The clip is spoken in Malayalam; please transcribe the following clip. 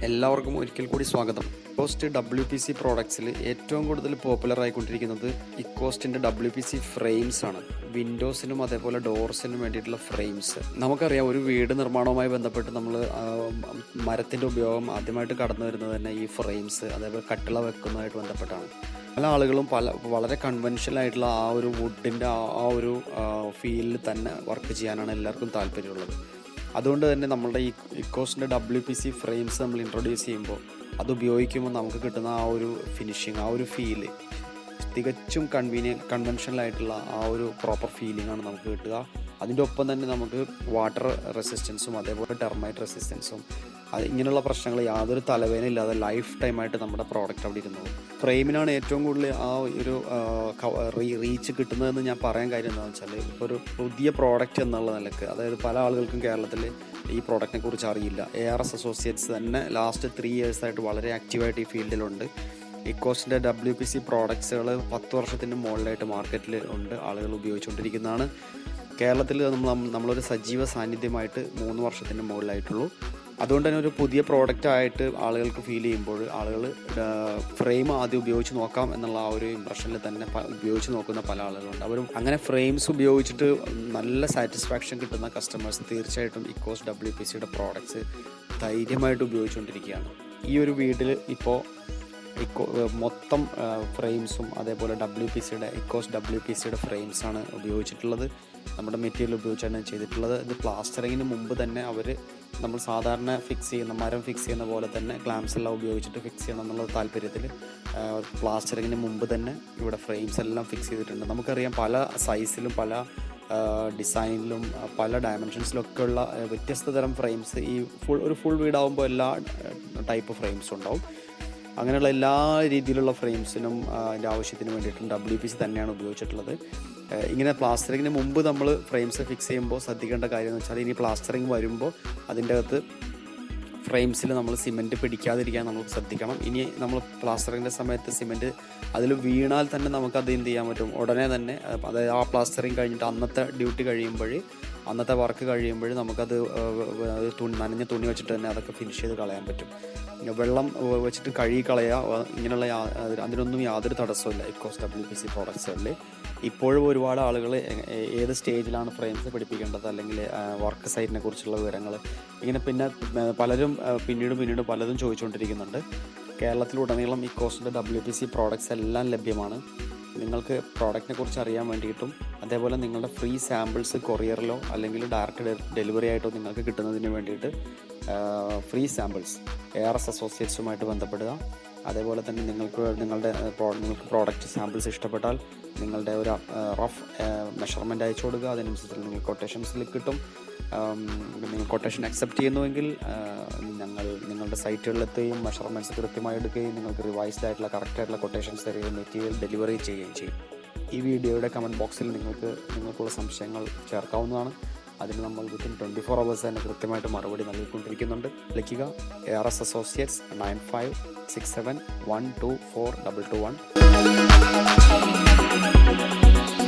എല്ലാവർക്കും ഒരിക്കൽ കൂടി സ്വാഗതം. ഇക്കോസ്റ്റ് WPC പ്രോഡക്ട്സിൽ ഏറ്റവും കൂടുതൽ പോപ്പുലർ ആയിക്കൊണ്ടിരിക്കുന്നത് ഇക്കോസ്റ്റിൻ്റെ WPC ഫ്രെയിംസ് ആണ്. വിൻഡോസിനും അതേപോലെ ഡോർസിനും വേണ്ടിയിട്ടുള്ള ഫ്രെയിംസ്. നമുക്കറിയാം, ഒരു വീട് നിർമ്മാണവുമായി ബന്ധപ്പെട്ട് നമ്മൾ മരത്തിൻ്റെ ഉപയോഗം ആദ്യമായിട്ട് കടന്നു വരുന്നത് തന്നെ ഈ ഫ്രെയിംസ് അതേപോലെ കട്ടിള വെക്കുന്നതായിട്ട് ബന്ധപ്പെട്ടാണ്. പല ആളുകളും വളരെ കൺവെൻഷനൽ ആയിട്ടുള്ള ആ ഒരു വുഡിൻ്റെ ആ ഒരു ഫീൽഡിൽ തന്നെ വർക്ക് ചെയ്യാനാണ് എല്ലാവർക്കും താല്പര്യമുള്ളത്. അതുകൊണ്ട് തന്നെ നമ്മളുടെ ഈ ഇക്കോസ്റ്റിൻ്റെ WPC ഫ്രെയിംസ് നമ്മൾ ഇൻട്രൊഡ്യൂസ് ചെയ്യുമ്പോൾ അത് ഉപയോഗിക്കുമ്പോൾ നമുക്ക് കിട്ടുന്ന ആ ഒരു ഫിനിഷിങ്, ആ ഒരു ഫീല് തികച്ചും കൺവെൻഷനലായിട്ടുള്ള ആ ഒരു പ്രോപ്പർ ഫീലിംഗാണ് നമുക്ക് കിട്ടുക. അതിൻ്റെ ഒപ്പം തന്നെ നമുക്ക് വാട്ടർ റെസിസ്റ്റൻസും അതേപോലെ ടെർമൈറ്റ് റെസിസ്റ്റൻസും ഇങ്ങനെയുള്ള പ്രശ്നങ്ങൾ യാതൊരു തലവേദന ഇല്ലാതെ ലൈഫ് ടൈമായിട്ട് നമ്മുടെ പ്രോഡക്റ്റ് അവിടെ ഇരുന്നത്. ഫ്രെയിമിനാണ് ഏറ്റവും കൂടുതൽ ആ ഒരു റീച്ച് കിട്ടുന്നതെന്ന് ഞാൻ പറയാൻ കാര്യം എന്താണെന്ന് വെച്ചാൽ, ഇപ്പോൾ ഒരു പുതിയ പ്രോഡക്റ്റ് എന്നുള്ള നിലക്ക്, അതായത് പല ആളുകൾക്കും കേരളത്തിൽ ഈ പ്രോഡക്റ്റിനെ കുറിച്ച് അറിയില്ല. ARS Associates തന്നെ ലാസ്റ്റ് 3 years വളരെ ആക്റ്റീവായിട്ട് ഈ ഫീൽഡിലുണ്ട്. ഇക്കോസ്റ്റിൻ്റെ WPC പ്രോഡക്ട്സുകൾ 10 വർഷത്തിന് മുകളിലായിട്ട് മാർക്കറ്റിൽ ഉണ്ട്, ആളുകൾ ഉപയോഗിച്ചുകൊണ്ടിരിക്കുന്നതാണ്. കേരളത്തിൽ നമ്മളൊരു സജീവ സാന്നിധ്യമായിട്ട് 3 വർഷത്തിന് മുകളിലായിട്ടുള്ളൂ. അതുകൊണ്ട് തന്നെ ഒരു പുതിയ പ്രോഡക്റ്റ് ആയിട്ട് ആളുകൾക്ക് ഫീൽ ചെയ്യുമ്പോൾ ആളുകൾ ഫ്രെയിം ആദ്യം ഉപയോഗിച്ച് നോക്കാം എന്നുള്ള ആ ഒരു ഇംപ്രഷനിൽ തന്നെ ഉപയോഗിച്ച് നോക്കുന്ന പല ആളുകളുണ്ട്. അവരും അങ്ങനെ ഫ്രെയിംസ് ഉപയോഗിച്ചിട്ട് നല്ല സാറ്റിസ്ഫാക്ഷൻ കിട്ടുന്ന കസ്റ്റമേഴ്സ് തീർച്ചയായിട്ടും ഇക്കോസ്റ്റ് WPCയുടെ പ്രോഡക്ട്സ് ധൈര്യമായിട്ട് ഉപയോഗിച്ചുകൊണ്ടിരിക്കുകയാണ്. ഈ ഒരു വീട്ടിൽ ഇപ്പോൾ മൊത്തം ഫ്രെയിംസും അതേപോലെ ഇക്കോസ്റ്റ് WPCയുടെ ഫ്രെയിംസാണ് ഉപയോഗിച്ചിട്ടുള്ളത്. നമ്മുടെ മെറ്റീരിയൽ ഉപയോഗിച്ചാണ് ചെയ്തിട്ടുള്ളത്. ഇത് പ്ലാസ്റ്ററിങ്ങിന് മുമ്പ് തന്നെ നമ്മൾ സാധാരണ മരം ഫിക്സ് ചെയ്യുന്ന പോലെ തന്നെ ക്ലാംസ് എല്ലാം ഉപയോഗിച്ചിട്ട് ഫിക്സ് ചെയ്യണം എന്നുള്ള താല്പര്യത്തിൽ പ്ലാസ്റ്ററിങ്ങിന് മുമ്പ് തന്നെ ഇവിടെ ഫ്രെയിംസ് എല്ലാം ഫിക്സ് ചെയ്തിട്ടുണ്ട്. നമുക്കറിയാം, പല സൈസിലും പല ഡിസൈനിലും പല ഡയമെൻഷൻസിലൊക്കെ ഉള്ള വ്യത്യസ്ത തരം ഫ്രെയിംസ് ഒരു ഫുൾ വീടാകുമ്പോൾ എല്ലാ ടൈപ്പ് ഫ്രെയിംസും ഉണ്ടാവും. അങ്ങനെയുള്ള എല്ലാ രീതിയിലുള്ള ഫ്രെയിംസിനും അതിൻ്റെ ആവശ്യത്തിന് വേണ്ടിയിട്ടും WPC തന്നെയാണ് ഉപയോഗിച്ചിട്ടുള്ളത്. ഇങ്ങനെ പ്ലാസ്റ്ററിങ്ങിന് മുമ്പ് നമ്മൾ ഫ്രെയിംസ് ഫിക്സ് ചെയ്യുമ്പോൾ ശ്രദ്ധിക്കേണ്ട കാര്യം എന്ന് വെച്ചാൽ, ഇനി പ്ലാസ്റ്ററിങ് വരുമ്പോൾ അതിൻ്റെ അകത്ത് ഫ്രെയിംസിൽ നമ്മൾ സിമെൻറ്റ് പിടിക്കാതിരിക്കാൻ നമ്മൾ ശ്രദ്ധിക്കണം. ഇനി നമ്മൾ പ്ലാസ്റ്ററിങ്ങിൻ്റെ സമയത്ത് സിമെൻറ്റ് അതിൽ വീണാൽ തന്നെ നമുക്കത് എന്ത് ചെയ്യാൻ പറ്റും, ഉടനെ തന്നെ, അതായത് ആ പ്ലാസ്റ്ററിങ് കഴിഞ്ഞിട്ട് അന്നത്തെ വർക്ക് കഴിയുമ്പോൾ നമുക്കത് നനഞ്ഞ തുണി വെച്ചിട്ട് തന്നെ അതൊക്കെ ഫിനിഷ് ചെയ്ത് കളയാൻ പറ്റും. വെള്ളം വെച്ചിട്ട് കഴുകി കളയുക, ഇങ്ങനെയുള്ള അതിനൊന്നും യാതൊരു തടസ്സമില്ല ഇക്കോസ്റ്റ് WPC പ്രോഡക്ട്സുകളിൽ. ഇപ്പോഴും ഒരുപാട് ആളുകൾ ഏത് സ്റ്റേജിലാണ് ഫ്രെയിംസ് പിടിപ്പിക്കേണ്ടത്, അല്ലെങ്കിൽ വർക്ക് സൈറ്റിനെ കുറിച്ചുള്ള വിവരങ്ങൾ ഇങ്ങനെ പലരും പിന്നീട് പലതും ചോദിച്ചുകൊണ്ടിരിക്കുന്നുണ്ട്. കേരളത്തിലുടനീളം ഇക്കോസ്റ്റിൻ്റെ WPC പ്രോഡക്ട്സ് എല്ലാം ലഭ്യമാണ്. നിങ്ങൾക്ക് പ്രോഡക്റ്റിനെ കുറിച്ച് അറിയാൻ വേണ്ടിയിട്ടും അതേപോലെ നിങ്ങളുടെ ഫ്രീ സാമ്പിൾസ് കൊറിയറിലോ അല്ലെങ്കിൽ ഡയറക്റ്റ് ഡെലിവറി ആയിട്ടോ നിങ്ങൾക്ക് കിട്ടുന്നതിന് വേണ്ടിയിട്ട് ഫ്രീ സാമ്പിൾസ് ARS Associatesസുമായിട്ട് ബന്ധപ്പെടുക. അതേപോലെ തന്നെ നിങ്ങൾക്ക് പ്രോഡക്റ്റ് സാമ്പിൾസ് ഇഷ്ടപ്പെട്ടാൽ നിങ്ങളുടെ ഒരു റഫ് മെഷർമെൻറ്റ് അയച്ചു കൊടുക്കുക. അതിനനുസരിച്ച് നിങ്ങൾ കൊട്ടേഷൻസിൽ കിട്ടും. നിങ്ങൾ കൊട്ടേഷൻ അക്സെപ്റ്റ് ചെയ്യുന്നുവെങ്കിൽ നിങ്ങളുടെ സൈറ്റുകളിലെത്തുകയും മെഷർമെൻറ്റ്സ് കൃത്യമായി എടുക്കുകയും നിങ്ങൾക്ക് റിവൈസ്ഡ് ആയിട്ടുള്ള കറക്റ്റായിട്ടുള്ള കൊട്ടേഷൻസ് തരികയും മെറ്റീരിയൽ ഡെലിവറി ചെയ്യുകയും ചെയ്യും. ഈ വീഡിയോയുടെ കമൻറ്റ് ബോക്സിൽ നിങ്ങൾക്കുള്ള സംശയങ്ങൾ ചേർക്കാവുന്നതാണ്. അതിന് നമ്മൾ വിത്തിൻ 24 hours തന്നെ കൃത്യമായിട്ട് മറുപടി നൽകിക്കൊണ്ടിരിക്കുന്നുണ്ട്. വിളിക്കുക ARS Associates 9567124221.